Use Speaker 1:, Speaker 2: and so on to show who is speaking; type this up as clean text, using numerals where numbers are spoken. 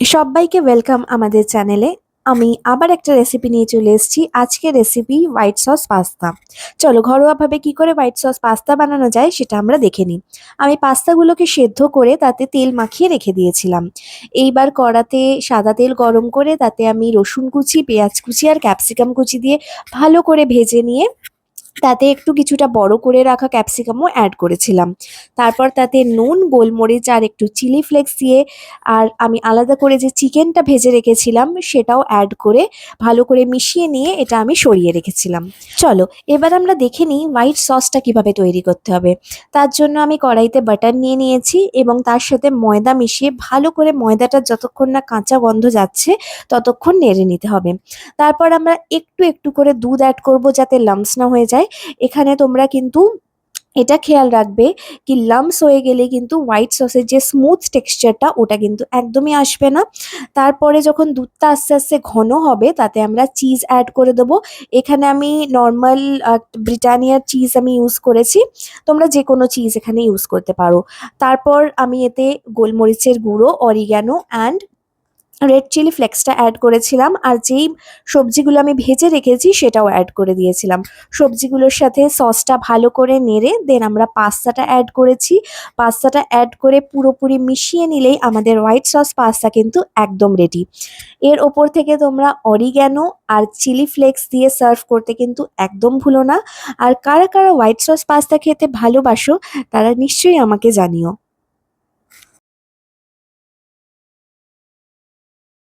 Speaker 1: সবাইকে ওয়েলকাম আমাদের চ্যানেলে। আমি আবার একটা রেসিপি নিয়ে চলে এসেছি। আজকের রেসিপি হোয়াইট সস পাস্তা। চলো ঘরোয়াভাবে কি করে হোয়াইট সস পাস্তা বানানো যায় সেটা আমরা দেখে নিই। আমি পাস্তাগুলোকে সেদ্ধ করে তাতে তেল মাখিয়ে রেখে দিয়েছিলাম। এইবার কড়াতে সাদা তেল গরম করে তাতে আমি রসুন কুচি, পেঁয়াজ কুচি আর ক্যাপসিকাম কুচি দিয়ে ভালো করে ভেজে নিয়ে তাতে একটু কিছুটা বড় করে রাখা ক্যাপসিকামও অ্যাড করেছিলাম। তারপর তাতে নুন, গোলমরিচ আর একটু চিলি ফ্লেক্স দিয়ে আর আমি আলাদা করে যে চিকেনটা ভেজে রেখেছিলাম সেটাও অ্যাড করে ভালো করে মিশিয়ে নিয়ে এটা আমি সরিয়ে রেখেছিলাম। চলো এবার আমরা দেখে নিই হোয়াইট সসটা কিভাবে তৈরি করতে হবে। তার জন্য আমি কড়াইতে বাটার নিয়ে নিয়েছি এবং তার সাথে ময়দা মিশিয়ে ভালো করে ময়দাটা যতক্ষণ না কাঁচা গন্ধ যাচ্ছে ততক্ষণ নেড়ে নিতে হবে। তারপর আমরা একটু একটু করে দুধ অ্যাড করব যাতে লাম্পস না হয়ে যায়। এখানে তোমরা কিন্তু এটা খেয়াল রাখবে কি লাম্পস হয়ে গেলে কিন্তু হোয়াইট সসের যে স্মুথ টেক্সচারটা ওটা কিন্তু একদমই আসবে না। তারপরে যখন দুধটা আস্তে আস্তে ঘন হবে তাতে আমরা চিজ অ্যাড করে দেবো। এখানে আমি নর্মাল ব্রিটানিয়ার চিজ আমি ইউজ করেছি। তোমরা যে কোনো চিজ এখানে ইউজ করতে পারো। তারপর আমি এতে গোলমরিচের গুঁড়ো, অরিগ্যানো অ্যান্ড রেড চিলি ফ্লেক্সটা অ্যাড করেছিলাম আর যেই সবজিগুলো আমি ভেজে রেখেছি সেটাও অ্যাড করে দিয়েছিলাম। সবজিগুলোর সাথে সসটা ভালো করে নেড়ে দেন আমরা পাস্তাটা অ্যাড করেছি। পাস্তাটা অ্যাড করে পুরোপুরি মিশিয়ে নিলেই আমাদের হোয়াইট সস পাস্তা কিন্তু একদম রেডি। এর ওপর থেকে তোমরা অরিগ্যানো আর চিলি ফ্লেক্স দিয়ে সার্ভ করতে কিন্তু একদম ভুলো না। আর কারা কারা হোয়াইট সস পাস্তা খেতে ভালোবাসো তারা নিশ্চয়ই আমাকে জানিও।